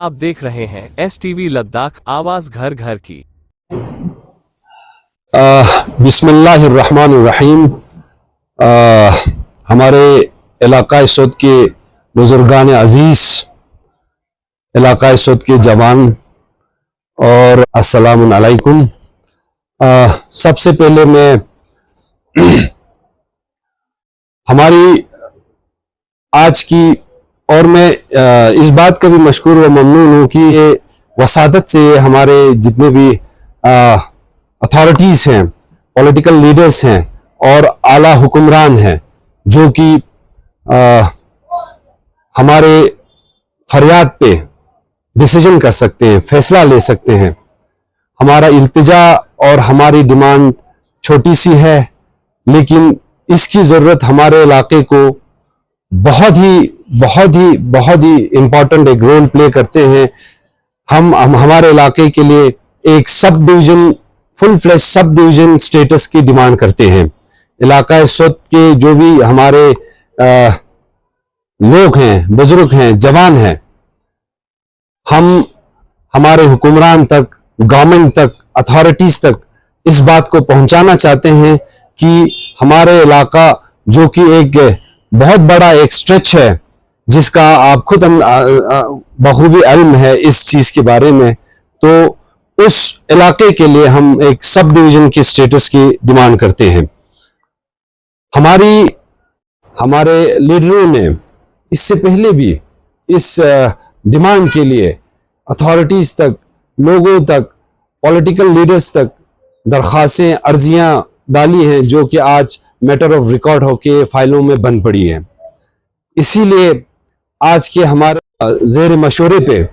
आप देख रहे हैं STV लद्दाख, आवाज घर घर की। बिस्मिल्लाहिर्रहमानिर्रहीम। हमारे इलाका सौद के बुजुर्गान अजीज, इलाका सौद के जवान और अस्सलाम अलैकुम। सबसे पहले मैं हमारी आज की और मैं इस बात का भी मशकूर व ममनून हूँ कि ये वसादत से हमारे जितने भी अथॉरिटीज़ हैं, पॉलिटिकल लीडर्स हैं और आला हुक्मरान हैं जो कि हमारे फरियाद पे डिसीजन कर सकते हैं, फैसला ले सकते हैं। हमारा इल्तिजा और हमारी डिमांड छोटी सी है, लेकिन इसकी ज़रूरत हमारे इलाके को बहुत ही इम्पोर्टेंट एक रोल प्ले करते हैं। हम हमारे इलाके के लिए एक sub division, full flash sub division status की डिमांड करते हैं। इलाका सौद के जो भी हमारे लोग हैं, बुजुर्ग हैं, जवान हैं, हम हमारे हुक्मरान तक, गवर्नमेंट तक, अथॉरिटीज़ तक इस बात को पहुंचाना चाहते हैं कि हमारे इलाका जो कि एक बहुत बड़ा एक स्ट्रेच है, जिसका आप खुद बखूबी इल्म है इस चीज़ के बारे में, तो उस इलाके के लिए हम एक सब डिवीज़न की स्टेटस की डिमांड करते हैं। हमारे लीडरों ने इससे पहले भी इस डिमांड के लिए अथॉरिटीज़ तक, लोगों तक, पॉलिटिकल लीडर्स तक दरख्वास्तें, अर्जियां डाली हैं, जो कि आज मैटर ऑफ रिकॉर्ड होके फाइलों में बंद पड़ी है। इसीलिए आज के हमारे ज़ेर मशवरे पे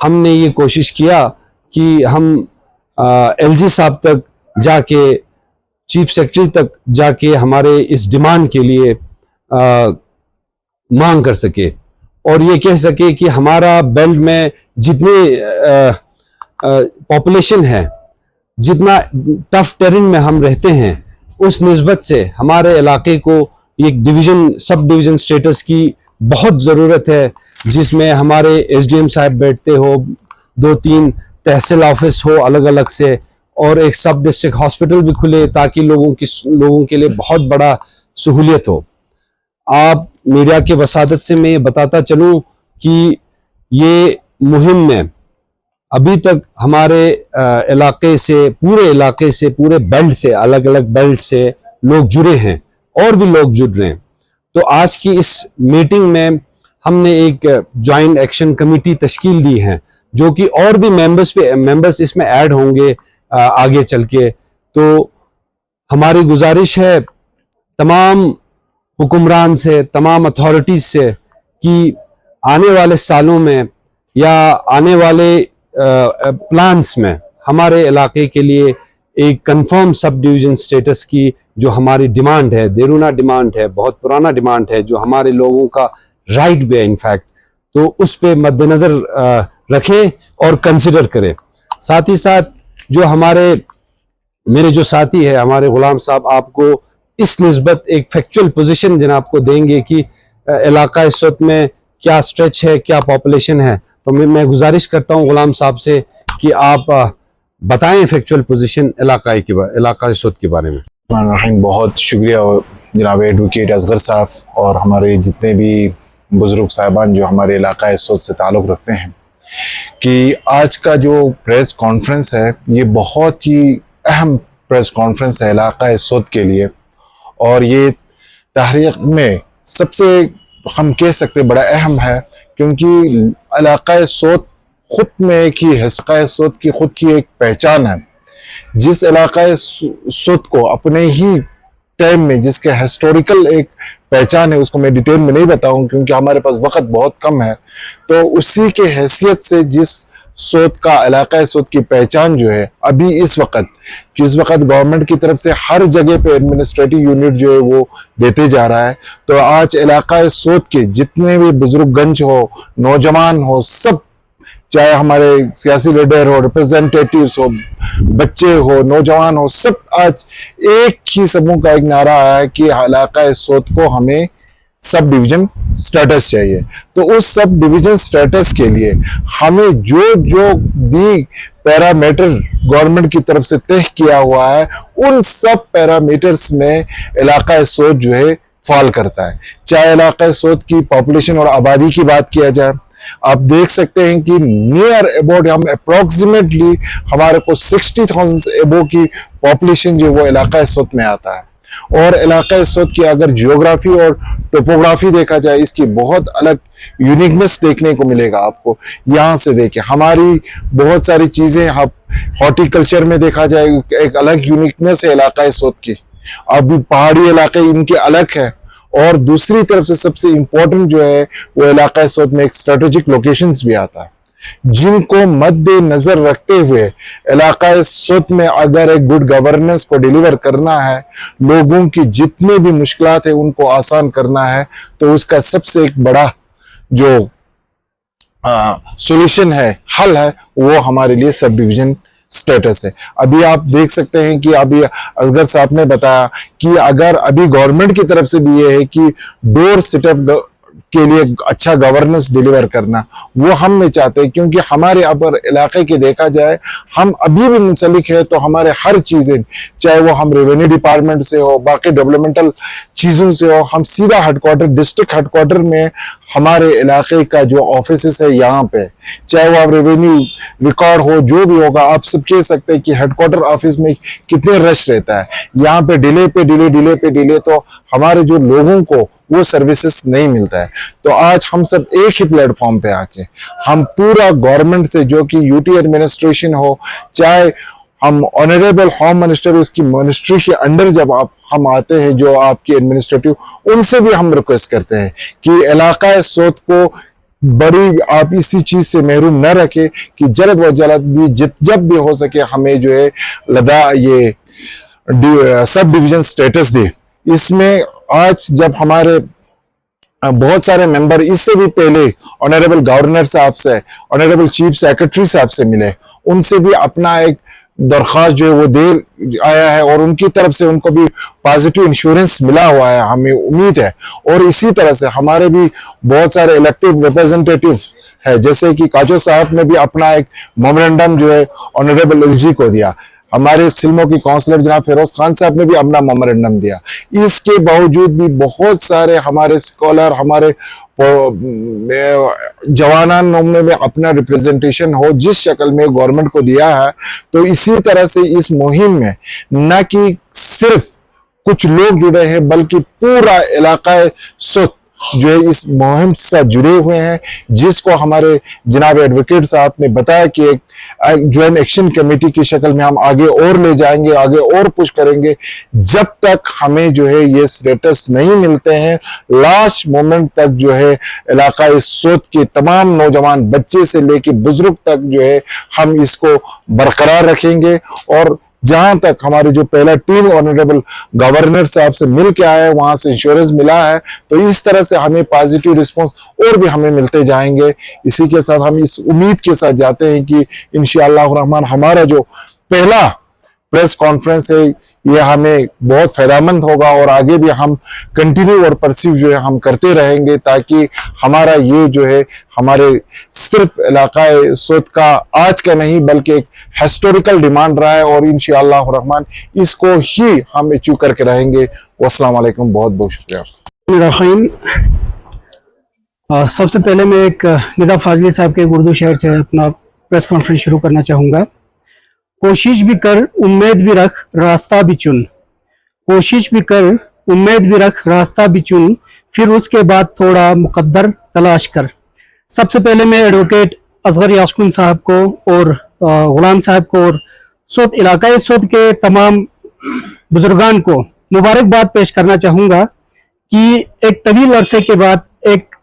हमने ये कोशिश किया कि हम LG साहब तक जाके, चीफ सेक्रेटरी तक जाके हमारे इस डिमांड के लिए मांग कर सके और ये कह सके कि हमारा बेल्ट में जितनी पॉपुलेशन है, जितना टफ टेरेन में हम रहते हैं, उस निस्बत से हमारे इलाके को एक डिवीज़न, सब डिवीज़न स्टेटस की बहुत ज़रूरत है, जिसमें हमारे SDM साहब बैठते हो, 2-3 तहसील ऑफिस हो अलग अलग से, और एक सब डिस्ट्रिक्ट हॉस्पिटल भी खुले ताकि लोगों के लिए बहुत बड़ा सहूलियत हो। आप मीडिया के वसादत से मैं बताता चलूँ कि ये मुहिम में अभी तक हमारे इलाके से, पूरे बेल्ट से, अलग अलग बेल्ट से लोग जुड़े हैं और भी लोग जुड़ रहे हैं। तो आज की इस मीटिंग में हमने एक जॉइंट एक्शन कमेटी तश्कील दी है, जो कि और भी मेंबर्स इसमें ऐड होंगे आगे चल के। तो हमारी गुजारिश है तमाम हुक्मरान से, तमाम अथॉरिटीज़ से कि आने वाले सालों में या आने वाले प्लान्स में हमारे इलाके के लिए एक कंफर्म सब डिवीज़न स्टेटस की जो हमारी डिमांड है, देरूना डिमांड है, बहुत पुराना डिमांड है, जो हमारे लोगों का राइट भी है इनफैक्ट, तो उस पे मद्देनज़र रखें और कंसिडर करें। साथ ही साथ जो मेरे जो साथी है, हमारे गुलाम साहब, आपको इस निस्बत एक फैक्चुअल पोजीशन जनाब को देंगे कि इलाका इस वक्त में क्या स्ट्रेच है, क्या पॉपुलेशन है। तो मैं गुजारिश करता हूँ गुलाम साहब से कि आप बताएं फैक्चुअल पोजीशन इलाका सौद के बारे में। बहुत शुक्रिया जनाब एडवोकेट असगर साहब और हमारे जितने भी बुज़ुर्ग साहिबान जो हमारे इलाका सौद से ताल्लुक़ रखते हैं, कि आज का जो प्रेस कॉन्फ्रेंस है ये बहुत ही अहम प्रेस कॉन्फ्रेंस है इलाका सौद के लिए, और ये तहरीक में सबसे हम कह सकते बड़ा अहम है, क्योंकि इलाका सौद खुद में एक ही इलाका सौद की खुद की एक पहचान है। जिस इलाका सौद को अपने ही टाइम में जिसके हिस्टोरिकल एक पहचान है, उसको मैं डिटेल में नहीं बताऊं क्योंकि हमारे पास वक्त बहुत कम है, तो उसी के हैसियत से जिस सौद का, इलाका सौद की पहचान जो है अभी इस वक्त गवर्नमेंट की तरफ से हर जगह पे एडमिनिस्ट्रेटिव यूनिट जो है वो देते जा रहा है। तो आज इलाका सौद के जितने भी बुजुर्गगंज हो, नौजवान हो, सब, चाहे हमारे सियासी लीडर हो, रिप्रेजेंटेटिव्स हो, बच्चे हो, नौजवान हो, सब आज एक ही समूह का एक नारा आया है कि इलाका सौद को हमें सब डिवीजन स्टेटस चाहिए। तो उस सब डिवीजन स्टेटस के लिए हमें जो जो भी पैरामीटर गवर्नमेंट की तरफ से तय किया हुआ है, उन सब पैरामीटर्स में इलाका सोत जो है फॉल करता है। चाहे इलाका सोत की पॉपुलेशन और आबादी की बात किया जाए, आप देख सकते हैं कि नियर अबाउट हम अप्रोक्सीमेटली हमारे को 60,000 एबो की पॉपुलेशन जो वो इलाका सोत में आता है। और इलाका सोत की अगर जियोग्राफी और टोपोग्राफी देखा जाए, इसकी बहुत अलग यूनिकनेस देखने को मिलेगा आपको। यहाँ से देखें हमारी बहुत सारी चीजें, आप हॉर्टिकल्चर में देखा जाए एक अलग यूनिकनेस है इलाका सोत की। अभी पहाड़ी इलाके इनके अलग है, और दूसरी तरफ से सबसे इंपॉर्टेंट जो है वो इलाका सोत में एक स्ट्रेटेजिक लोकेशंस भी आता है, जिनको मद्देनजर रखते हुए इलाका सोत में अगर एक गुड गवर्नेंस को डिलीवर करना है, लोगों की जितने भी मुश्किलात है उनको आसान करना है, तो उसका सबसे एक बड़ा जो सॉल्यूशन है, हल है, वो हमारे लिए सब डिवीजन स्टेटस है। अभी आप देख सकते हैं कि अभी असगर साहब ने बताया कि अगर अभी गवर्नमेंट की तरफ से भी ये है कि डोर स्टेप के लिए अच्छा गवर्नेंस डिलीवर करना, वो हम नहीं चाहते, क्योंकि हमारे अपर इलाके के देखा जाए हम अभी भी मुंसलिक है, तो हमारे हर चीजें, चाहे वो हम रेवेन्यू डिपार्टमेंट से हो, बाकी डेवलपमेंटल चीजों से हो, हम सीधा हेडक्वार्टर, डिस्ट्रिक्ट हेडक्वार्टर में हमारे इलाके का जो ऑफिस है यहाँ पे, चाहे वो आप रेवेन्यू रिकॉर्ड हो, जो भी होगा, आप सब कह सकते हैं कि हेडक्वार्टर ऑफिस में कितने रश रहता है। यहाँ पे डिले पे डिले, तो हमारे जो लोगों को वो सर्विसेज नहीं मिलता है। तो आज हम सब एक ही प्लेटफॉर्म पे आके हम पूरा गवर्नमेंट से, जो कि यूटी एडमिनिस्ट्रेशन हो, चाहे हम ऑनरेबल होम मिनिस्टर उसकी मिनिस्ट्री के अंडर जब हम आते हैं, जो आपकी एडमिनिस्ट्रेटिव, उनसे भी हम रिक्वेस्ट करते हैं कि इलाका सोत को बड़ी आप इसी चीज से महरूम न रखे कि जल्द व जल्द भी जब भी हो सके हमें जो है ये सब डिवीजन स्टेटस दे। इसमें आज जब हमारे बहुत सारे मेंबर इससे भी पहले ऑनरेबल गवर्नर साहब से, ऑनरेबल चीफ सेक्रेटरी साहब से मिले, उनसे भी अपना एक दरख्वास्त जो है वो देर आया है, और उनकी तरफ से उनको भी पॉजिटिव इंश्योरेंस मिला हुआ है, हमें उम्मीद है। और इसी तरह से हमारे भी बहुत सारे इलेक्टेड रिप्रेजेंटेटिव है, जैसे कि काजो साहब ने भी अपना एक मेमोरेंडम जो है ऑनरेबल एलजी को दिया, हमारे सिल्मो की काउंसलर जनाब फिरोज खान साहब ने भी अपना मेमोरेंडम दिया। इसके बावजूद भी बहुत सारे हमारे स्कॉलर, हमारे जवानान नमूने में अपना रिप्रेजेंटेशन हो जिस शक्ल में गवर्नमेंट को दिया है। तो इसी तरह से इस मुहिम में न कि सिर्फ कुछ लोग जुड़े हैं, बल्कि पूरा इलाका सोत जो है इस मुहिम से जुड़े हुए हैं, जिसको हमारे जनाब एडवोकेट साहब ने बताया कि एक ज्वाइंट एक्शन कमेटी की शक्ल में हम आगे और ले जाएंगे, आगे और पुश करेंगे, जब तक हमें जो है ये स्टेटस नहीं मिलते हैं। लास्ट मोमेंट तक जो है इलाका इस सोत के तमाम नौजवान, बच्चे से लेके बुजुर्ग तक जो है हम इसको बरकरार रखेंगे। और जहां तक हमारी जो पहला टीम ऑनरेबल गवर्नर साहब से मिल के आया है, वहां से इंश्योरेंस मिला है, तो इस तरह से हमें पॉजिटिव रिस्पांस और भी हमें मिलते जाएंगे। इसी के साथ हम इस उम्मीद के साथ जाते हैं कि इंशाअल्लाह रहमान हमारा जो पहला प्रेस कॉन्फ्रेंस है ये हमें बहुत फायदेमंद होगा, और आगे भी हम कंटिन्यू और परसीव जो है हम करते रहेंगे, ताकि हमारा ये जो है हमारे सिर्फ इलाका सोत का आज का नहीं बल्कि एक हिस्टोरिकल डिमांड रहा है, और इंशाअल्लाह रहमान इसको ही हम अचीव करके रहेंगे। वस्सलाम वालेकुम, बहुत बहुत शुक्रिया। सबसे पहले मैं एक निदा फाजली साहब के उर्दू शेर से अपना प्रेस कॉन्फ्रेंस शुरू करना चाहूँगा। कोशिश भी कर उम्मीद भी रख रास्ता भी चुन, कोशिश भी कर उम्मीद भी रख रास्ता भी चुन, फिर उसके बाद थोड़ा मुकद्दर तलाश कर। सबसे पहले मैं एडवोकेट असगर यास्कुन साहब को और गुलाम साहब को और सोत इलाका सोत के तमाम बुजुर्गान को मुबारकबाद पेश करना चाहूँगा कि एक तवील अरसे के बाद एक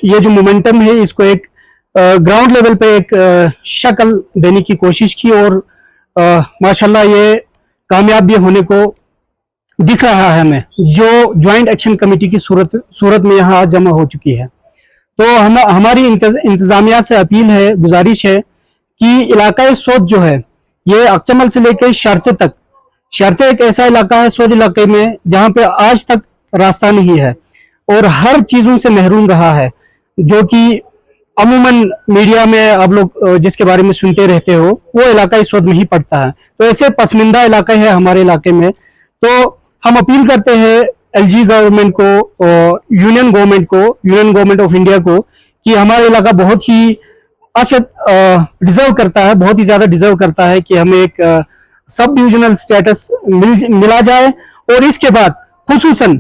ये जो मोमेंटम है इसको एक ग्राउंड लेवल पे एक शक्ल देने की कोशिश की, और माशाल्लाह ये कामयाब भी होने को दिख रहा है हमें, जो ज्वाइंट एक्शन कमेटी की सूरत में यहाँ आज जमा हो चुकी है। तो हमारी इंतजामिया से अपील है, गुजारिश है कि इलाका सोत जो है ये अक्चमल से लेकर शारचे तक, शारचे एक ऐसा इलाका है सोत इलाके में जहाँ पे आज तक रास्ता नहीं है, और हर चीजों से महरूम रहा है, जो कि अमूमन मीडिया में आप लोग जिसके बारे में सुनते रहते हो, वो इलाका इस वक्त नहीं पड़ता है। तो ऐसे पसमानदा इलाका है हमारे इलाके में। तो हम अपील करते हैं एलजी गवर्नमेंट को और यूनियन गवर्नमेंट ऑफ इंडिया को कि हमारा इलाका बहुत ही डिजर्व करता है, बहुत ही ज्यादा डिजर्व करता है कि हमें एक सब डिविजनल स्टेटस मिला जाए। और इसके बाद खुसूसन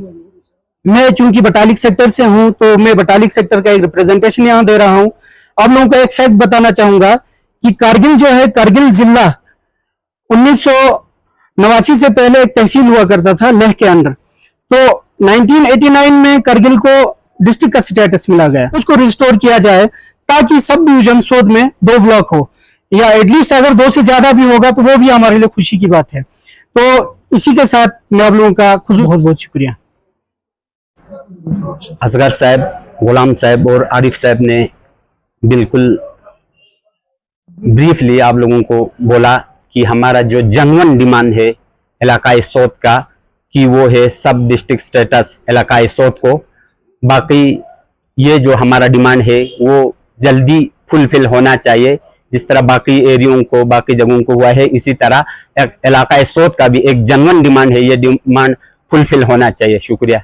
मैं चूंकि बटालिक सेक्टर से हूं, तो मैं बटालिक सेक्टर का एक रिप्रेजेंटेशन यहां दे रहा हूं। आप लोगों को एक फैक्ट बताना चाहूंगा कि कारगिल जो है, कारगिल जिला 1989 से पहले एक तहसील हुआ करता था लेह के अंडर। तो 1989 में कारगिल को डिस्ट्रिक्ट का स्टेटस मिला गया, उसको रिस्टोर किया जाए ताकि सब डिवीजन सोद में 2 ब्लॉक हो, या एटलीस्ट अगर 2 से ज्यादा भी होगा तो वो भी हमारे लिए खुशी की बात है। तो इसी के साथ मैं आप लोगों का बहुत बहुत शुक्रिया। असगर साहब, गुलाम साहब और आरिफ साहब ने बिल्कुल ब्रीफली आप लोगों को बोला कि हमारा जो जेन्युइन डिमांड है इलाकाई सौत का, कि वो है सब डिस्ट्रिक्ट स्टेटस इलाकाई सौत को। बाकी ये जो हमारा डिमांड है वो जल्दी फुलफिल होना चाहिए, जिस तरह बाकी एरियो को, बाकी जगहों को हुआ है, इसी तरह इलाकाई सौत का भी एक जेन्युइन डिमांड है, ये डिमांड फुलफिल होना चाहिए। शुक्रिया।